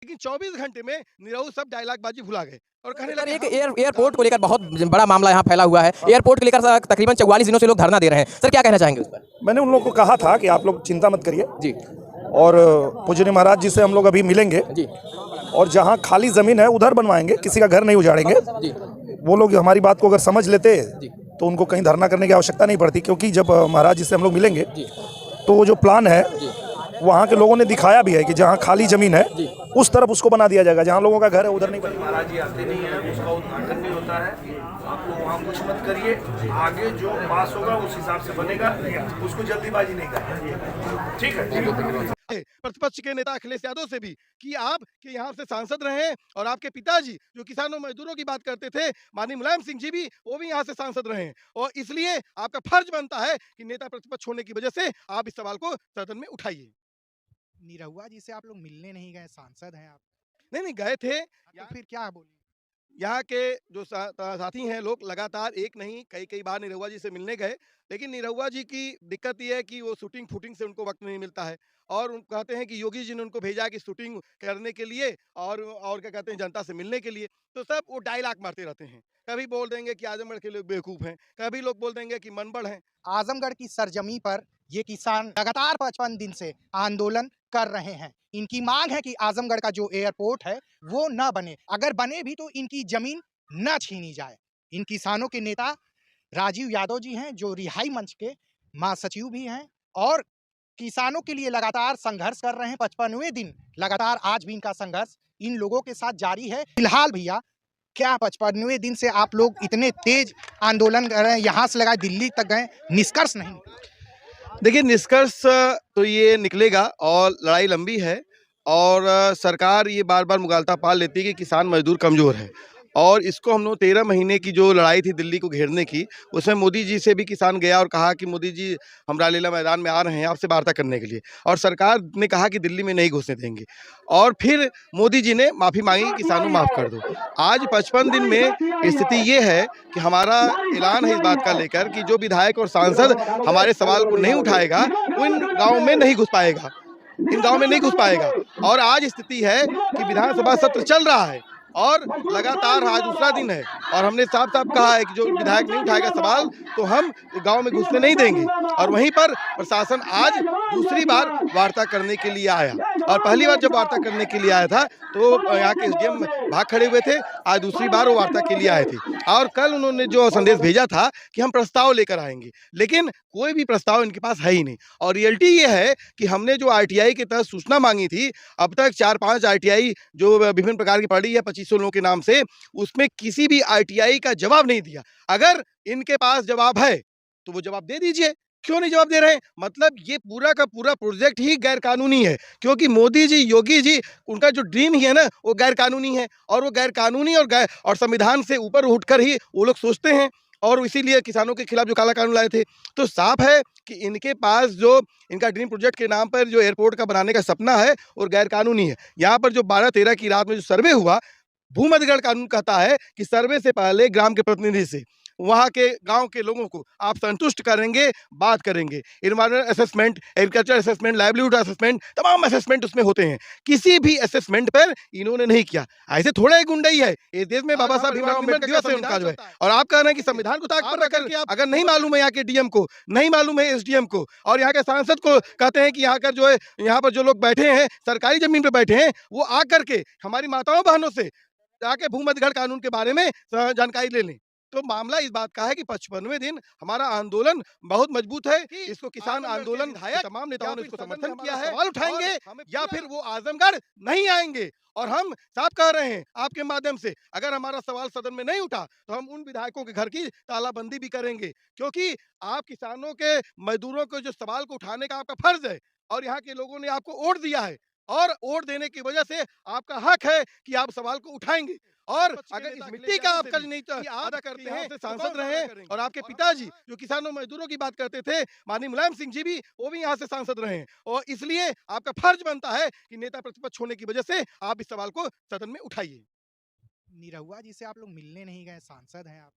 लेकिन 24 घंटे में निरहु सब डायलॉग बाजी भुला गए और कहने सर लगे एक एयरपोर्ट को लेकर बहुत बड़ा मामला यहाँ फैला हुआ है। एयरपोर्ट को लेकर तकरीबन 44 दिनों से लोग धरना दे रहे हैं। सर क्या कहना चाहेंगे उस पर? मैंने उन लोगों को कहा था कि आप लोग चिंता मत करिए जी और पूजनीय महाराज जी से हम लोग अभी मिलेंगे जी और जहाँ खाली ज़मीन है उधर बनवाएंगे, किसी का घर नहीं उजाड़ेंगे। जी वो लोग हमारी बात को अगर समझ लेते जी तो उनको कहीं धरना करने की आवश्यकता नहीं पड़ती, क्योंकि जब महाराज जी से हम लोग मिलेंगे जी तो वो जो प्लान है जी वहाँ के लोगों ने दिखाया भी है कि जहाँ खाली ज़मीन है जी उस तरफ उसको बना दिया जाएगा, जहाँ लोगों का घर है उधर नहीं बनेगा। महाराज जी आते नहीं है, उसका उद्घाटन नहीं होता है। आप लोग वहाँ कुछ मत करिए, आगे जो पास होगा उस हिसाब से बनेगा, उसको जल्दीबाजी नहीं करना। ठीक है। प्रतिपक्ष के नेता अखिलेश यादव से भी कि आप के यहाँ से सांसद रहे हैं और आपके पिताजी जो किसानों मजदूरों की बात करते थे, माननीय मुलायम सिंह जी भी वो भी यहाँ से सांसद रहे हैं और इसलिए आपका फर्ज बनता है कि नेता प्रतिपक्ष होने की वजह से आप इस सवाल को सदन में उठाइए। निरहुआ जी से आप लोग मिलने नहीं गए, सांसद हैं आप, नहीं गए थे। तो फिर क्या बोले? यहाँ के जो साथी हैं लोग लगातार एक नहीं कई कई बार निरहुआ जी से मिलने गए, लेकिन निरहुआ जी की दिक्कत ये है कि वो शूटिंग फूटिंग से उनको वक्त नहीं मिलता है और कहते हैं कि योगी जी ने उनको भेजा है कि शूटिंग करने के लिए और क्या कहते हैं जनता से मिलने के लिए, तो सब वो डायलॉग मारते रहते हैं। कभी बोल देंगे कि आजमगढ़ के लोग बेवकूफ़ हैं, कभी लोग बोल देंगे कि मनबड़ हैं। आजमगढ़ की सरजमी पर ये किसान लगातार 55 दिन से आंदोलन कर रहे हैं। इनकी मांग है कि आजमगढ़ का जो एयरपोर्ट है वो न बने, अगर बने भी तो इनकी जमीन न छीनी जाए। इन किसानों के नेता राजीव यादव जी हैं जो रिहाई मंच के महासचिव भी हैं और किसानों के लिए लगातार संघर्ष कर रहे हैं। 55वें दिन लगातार आज भी इनका संघर्ष इन लोगों के साथ जारी है। फिलहाल भैया क्या 55वें दिन से आप लोग इतने तेज आंदोलन कर रहे हैं, यहाँ से लगाए दिल्ली तक गए, निष्कर्ष नहीं? देखिए निष्कर्ष तो ये निकलेगा और लड़ाई लंबी है और सरकार ये बार बार मुगालता पाल लेती है कि किसान मजदूर कमज़ोर है और इसको हम लोग 13 महीने की जो लड़ाई थी दिल्ली को घेरने की, उसमें मोदी जी से भी किसान गया और कहा कि मोदी जी हम रामलीला मैदान में आ रहे हैं आपसे वार्ता करने के लिए, और सरकार ने कहा कि दिल्ली में नहीं घुसने देंगे और फिर मोदी जी ने माफ़ी मांगी, किसानों माफ़ कर दो। आज 55 दिन में स्थिति ये है कि हमारा ऐलान है इस बात का लेकर कि जो विधायक और सांसद हमारे सवाल को नहीं उठाएगा वो इन गाँव में नहीं घुस पाएगा, इन गाँव में नहीं घुस पाएगा। और आज स्थिति है कि विधानसभा सत्र चल रहा है और लगातार आज दूसरा दिन है और हमने साफ साफ कहा है कि जो विधायक नहीं उठाएगा सवाल तो हम गांव में घुसने नहीं देंगे। और वहीं पर प्रशासन आज दूसरी बार वार्ता करने के लिए आया और पहली बार जब वार्ता करने के लिए आया था तो यहाँ के एसडीएम भाग खड़े हुए थे, आज दूसरी बार वो वार्ता के लिए आए थे और कल उन्होंने जो संदेश भेजा था कि हम प्रस्ताव लेकर आएंगे, लेकिन कोई भी प्रस्ताव इनके पास है ही नहीं। और रियलिटी ये है कि हमने जो आरटीआई के तहत सूचना मांगी थी, अब तक 4-5 आरटीआई जो विभिन्न प्रकार की पड़ी है 2500 लोगों के नाम से, उसमें किसी भी आरटीआई का जवाब नहीं दिया। अगर इनके पास जवाब है तो वो जवाब दे दीजिए, क्यों नहीं जवाब दे रहे हैं? मतलब ये पूरा का पूरा प्रोजेक्ट ही गैर कानूनी है, क्योंकि मोदी जी, योगी जी, उनका जो ड्रीम ही है ना वो गैर कानूनी है और वो गैर कानूनी और संविधान से ऊपर उठकर ही वो लोग सोचते हैं और इसीलिए किसानों के खिलाफ जो काला कानून लाए थे। तो साफ है कि इनके पास जो इनका ड्रीम प्रोजेक्ट के नाम पर जो एयरपोर्ट का बनाने का सपना है और गैर कानूनी है। यहाँ पर जो 12-13 की रात में जो सर्वे हुआ, भूमध्यगढ़ कानून कहता है कि सर्वे से पहले ग्राम के प्रतिनिधि से वहाँ के गांव के लोगों को आप संतुष्ट करेंगे, बात करेंगे। Environment assessment, agriculture assessment, livelihood assessment, तमाम असेसमेंट उसमें होते हैं। किसी भी असेसमेंट पर इन्होंने नहीं किया। ऐसे थोड़ा ही गुंडा ही है इस देश में, बाबा साहब भीमराव अम्बेडकर दिवस है उनका जो है, और आप कह रहे हैं कि संविधान को ताक पर रखकर के अगर नहीं मालूम है यहाँ के डीएम को, नहीं मालूम है एसडीएम को और यहाँ के सांसद को कहते हैं कि यहाँ का जो है, यहाँ पर जो लोग बैठे हैं सरकारी जमीन पर बैठे हैं, वो आकर के हमारी माताओं बहनों से जाके भूमध्यगढ़ कानून के बारे में जानकारी ले लें। तो मामला इस बात का है कि 55वें दिन हमारा आंदोलन बहुत मजबूत है। इसको किसान आंदोलन तमाम नेताओं ने इसको समर्थन किया है। सवाल उठाएंगे या फिर वो आजमगढ़ नहीं आएंगे और हम साफ कह रहे हैं आपके माध्यम से, अगर हमारा सवाल सदन में नहीं उठा तो हम उन विधायकों के घर की तालाबंदी भी करेंगे, क्योंकि आप किसानों के मजदूरों के जो सवाल को उठाने का आपका फर्ज है और यहाँ के लोगों ने आपको वोट दिया है और वोट देने की वजह से आपका हक है कि आप सवाल को उठाएंगे। और अगर इस मिट्टी का आप कर्ज नहीं अदा करते हैं, सांसद रहे और आपके पिताजी जो किसानों मजदूरों की बात करते थे, माननीय मुलायम सिंह जी भी वो भी यहाँ से सांसद रहे हैं और इसलिए आपका फर्ज बनता है कि नेता प्रतिपक्ष होने की वजह से आप इस सवाल को सदन में उठाइए। निरहुआ जी से आप लोग मिलने नहीं गए, सांसद हैं आप,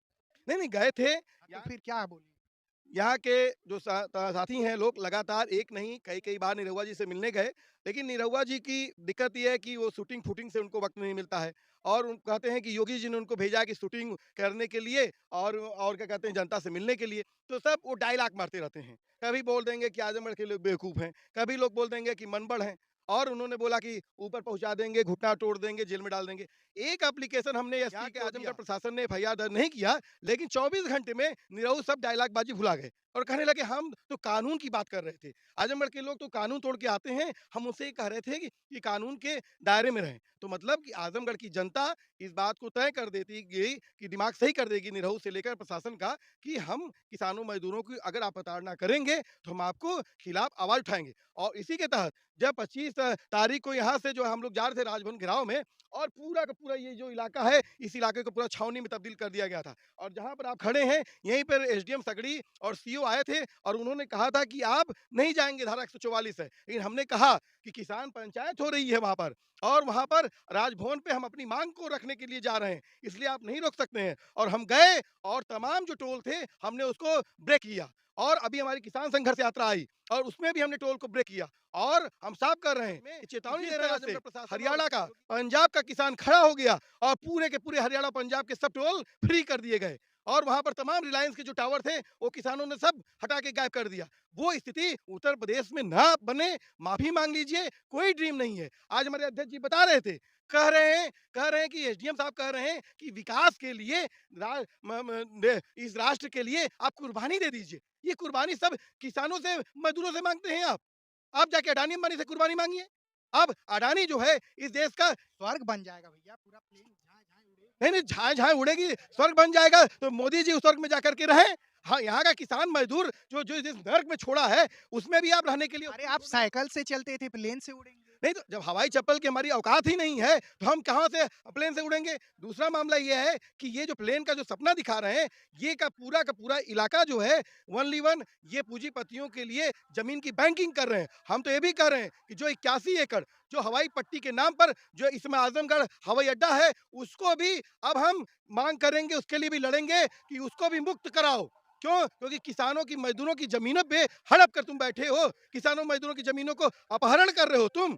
नहीं गए थे। तो फिर क्या बोले? यहाँ के जो साथी हैं लोग लगातार एक नहीं कई बार निरहुआ जी से मिलने गए, लेकिन निरहुआ जी की दिक्कत ये है कि वो शूटिंग फूटिंग से उनको वक्त नहीं मिलता है और कहते हैं कि योगी जी ने उनको भेजा कि शूटिंग करने के लिए और क्या कहते हैं जनता से मिलने के लिए, तो सब वो डायलॉग मारते रहते हैं। कभी बोल देंगे कि आजमगढ़ के लोग बेवकूफ़ हैं, कभी लोग बोल देंगे कि मनबड़ हैं और उन्होंने बोला कि ऊपर पहुंचा देंगे, घुटना तोड़ देंगे, जेल में डाल देंगे। एक एप्लीकेशन हमने एसपी के आजमगढ़ प्रशासन ने एफआईआर दर्ज नहीं किया, लेकिन 24 घंटे में निरहु सब डायलॉगबाजी भुला गए और कहने लगे हम तो कानून की बात कर रहे थे। आजमगढ़ के लोग तो कानून तोड़ के आते हैं, हम उनसे ये कह रहे थे कि कानून के दायरे में रहें। तो मतलब कि आजमगढ़ की जनता इस बात को तय कर देती गई कि दिमाग सही कर देगी निरहु से लेकर प्रशासन का कि हम किसानों मजदूरों की अगर आप प्रताड़ना करेंगे तो हम आपको खिलाफ आवाज उठाएंगे। और इसी के तहत जब 25 तारीख को यहाँ से जो हम लोग जा रहे थे राजभवन घेराव में और पूरा का पूरा ये जो इलाका है इस इलाके को पूरा छावनी में तब्दील कर दिया गया था और जहाँ पर आप खड़े हैं यहीं पर एसडीएम सगड़ी और सीओ आए थे और उन्होंने कहा था कि आप नहीं जाएंगे, धारा 144 है, लेकिन हमने कहा कि किसान पंचायत हो रही है वहां पर और वहां पर राजभवन पे हम अपनी मांग को रखने के लिए जा रहे हैं, इसलिए आप नहीं रोक सकते हैं। और हम गए और तमाम जो टोल थे हमने उसको ब्रेक किया और अभी हमारी किसान संघर्ष यात्रा आई और उसमें भी हमने टोल को ब्रेक किया और हम साफ कर रहे हैं, चेतावनी दे रहे हैं हरियाणा का, पंजाब का किसान खड़ा हो गया और पूरे के पूरे हरियाणा पंजाब के सब टोल फ्री कर दिए गए और वहां पर तमाम रिलायंस के जो टावर थे वो किसानों ने सब हटा के गायब कर दिया। वो स्थिति उत्तर प्रदेश में ना बने, माफी मांग लीजिए, कोई ड्रीम नहीं है। आज हमारे अध्यक्ष जी बता रहे थे, कह रहे हैं कि एसडीएम साहब कह रहे हैं कि विकास के लिए इस राष्ट्र के लिए आप कुर्बानी दे दीजिए। ये कुर्बानी सब किसानों से मजदूरों से मांगते हैं आप जाके अडानी अंबानी से कुर्बानी मांगिए। अब अडानी जो है इस देश का स्वर्ग बन जाएगा भैया, पूरा प्लेन नहीं झाए झाए उड़ेगी, स्वर्ग बन जाएगा तो मोदी जी उस स्वर्ग में जाकर के रहे। हाँ, यहाँ का किसान मजदूर जो जो इस नर्क में छोड़ा है उसमें भी आप रहने के लिए अरे आप साइकिल से चलते थे, प्लेन से उड़ेंगे। नहीं, तो जब हवाई चप्पल की हमारी औकात ही नहीं है तो हम कहाँ से प्लेन से उड़ेंगे। दूसरा मामला ये है कि ये जो प्लेन का जो सपना दिखा रहे हैं ये का पूरा इलाका जो है ओनली वन ये पूंजीपतियों के लिए जमीन की बैंकिंग कर रहे हैं। हम तो ये भी कह रहे हैं कि जो 81 एकड़ जो हवाई पट्टी के नाम पर जो इसमें आजमगढ़ हवाई अड्डा है उसको भी अब हम मांग करेंगे, उसके लिए भी लड़ेंगे कि उसको भी मुक्त कराओ। क्यों? क्योंकि किसानों की मजदूरों की जमीनों पे हड़प कर तुम बैठे हो, किसानों मजदूरों की जमीनों को अपहरण कर रहे हो तुम।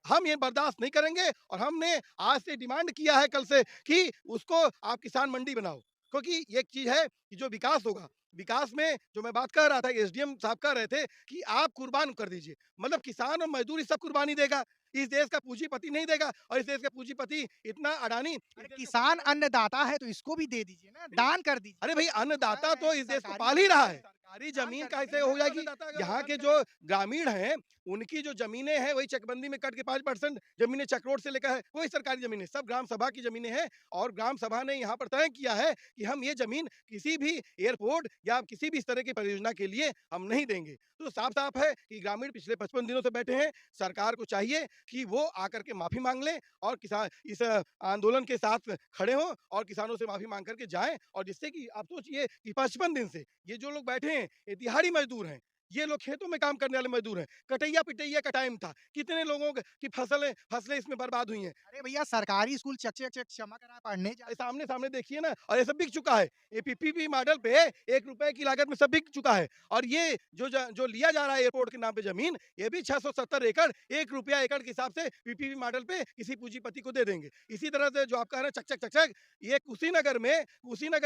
हम ये बर्दाश्त नहीं करेंगे और हमने आज से डिमांड किया है कल से कि उसको आप किसान मंडी बनाओ, क्योंकि एक चीज है कि जो विकास होगा, विकास में जो मैं बात कर रहा था एसडीएम साहब कह रहे थे कि आप कुर्बान कर दीजिए, मतलब किसान और मजदूर सब कुर्बानी देगा, इस देश का पूंजीपति नहीं देगा। और इस देश का पूंजीपति इतना अडानी, अरे किसान अन्नदाता है तो इसको भी दे दीजिए ना, दान कर दीजिए। अरे भाई अन्नदाता तो इस देश को पाल ही रहा है, सरकारी जमीन कैसे हो जाएगी। यहाँ के जो ग्रामीण हैं उनकी जो जमीनें हैं वही चकबंदी में कट के 5% जमीनें चक्रोड से लेकर है कोई सरकारी जमीनें, सब ग्राम सभा की जमीनें हैं और ग्राम सभा ने यहाँ पर तय किया है कि हम ये जमीन किसी भी एयरपोर्ट या किसी भी इस तरह की परियोजना के लिए हम नहीं देंगे। तो साफ साफ है कि ग्रामीण पिछले 55 दिनों से बैठे हैं, सरकार को चाहिए कि वो आकर के माफी मांग लें और किसान इस आंदोलन के साथ खड़े हों और किसानों से माफी मांग करके जाएं। और जिससे कि आप सोचिए कि 55 दिन से ये जो लोग बैठे हैं ये दिहाड़ी मजदूर हैं, ये लोग खेतों में काम करने वाले मजदूर हैं, कटैया पिटैया का टाइम था, कितने लोगों की फसलें इसमें बर्बाद हुई हैं। अरे भैया सरकारी स्कूल चक चक चक क्षमा करा पढ़ने जा सामने सामने देखिए ना, और ये सब बिक चुका है, ये पीपीपी मॉडल पे 1 रुपए की लागत में सब बिक चुका है। और ये जो लिया जा रहा है एयरपोर्ट के नाम पे जमीन, ये भी 670 एकड़ 1 रुपया एकड़ के हिसाब से पीपीपी मॉडल पे किसी पूंजीपति को दे देंगे। इसी तरह से जो आप कह रहे हैं चक चक ये कुशीनगर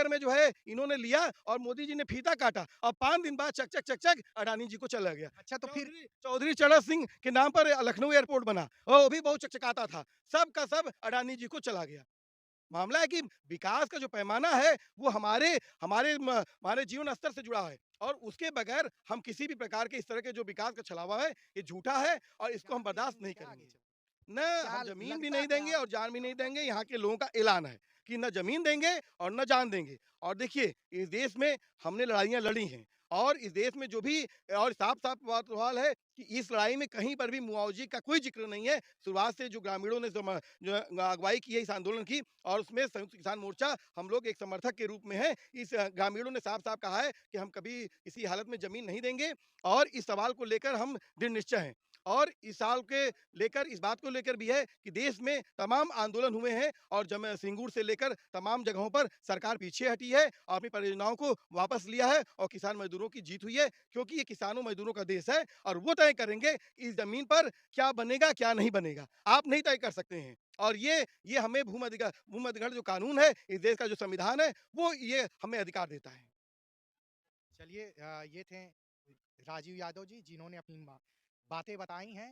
में जो है इन्होंने लिया और मोदी जी ने फीता काटा और 5 दिन बाद चक चक अडानी जी को चला गया। अच्छा तो फिर चौधरी चरण सिंह के नाम पर लखनऊ एयरपोर्ट बना, वो भी बहुत चकचकाता था, सब का सब अडानी जी को चला गया। मामला है कि विकास का जो पैमाना है वो हमारे जीवन स्तर से जुड़ा है और उसके बगैर हम किसी भी प्रकार के इस तरह के जो विकास का छलावा है ये झूठा है और इसको हम बर्दाश्त नहीं करेंगे। न हम जमीन भी नहीं देंगे और जान भी नहीं देंगे। यहाँ के लोगों का ऐलान है कि न जमीन देंगे और न जान देंगे। और देखिए इस देश में हमने लड़ाइयाँ लड़ी हैं और इस देश में जो भी और साफ बात सवाल है कि इस लड़ाई में कहीं पर भी मुआवजे का कोई जिक्र नहीं है। शुरुआत से जो ग्रामीणों ने जो अगुवाई की है इस आंदोलन की और उसमें संयुक्त किसान मोर्चा हम लोग एक समर्थक के रूप में है। इस ग्रामीणों ने साफ कहा है कि हम कभी किसी हालत में जमीन नहीं देंगे और इस सवाल को लेकर हम दृढ़ निश्चय हैं। और इस साल के लेकर इस बात को लेकर भी है कि देश में तमाम आंदोलन हुए हैं और सिंगूर से लेकर तमाम जगहों पर सरकार पीछे हटी है और अपनी परियोजनाओं को वापस लिया है और किसान मजदूरों की जीत हुई है, क्योंकि ये किसानों मजदूरों का देश है और वो तय करेंगे कि इस जमीन पर क्या बनेगा क्या नहीं बनेगा। आप नहीं तय कर सकते हैं और ये हमें भूमि अधिग्रहण जो कानून है, इस देश का जो संविधान है, वो ये हमें अधिकार देता है। चलिए ये थे राजीव यादव जी, जिन्होंने अपनी बातें बताई हैं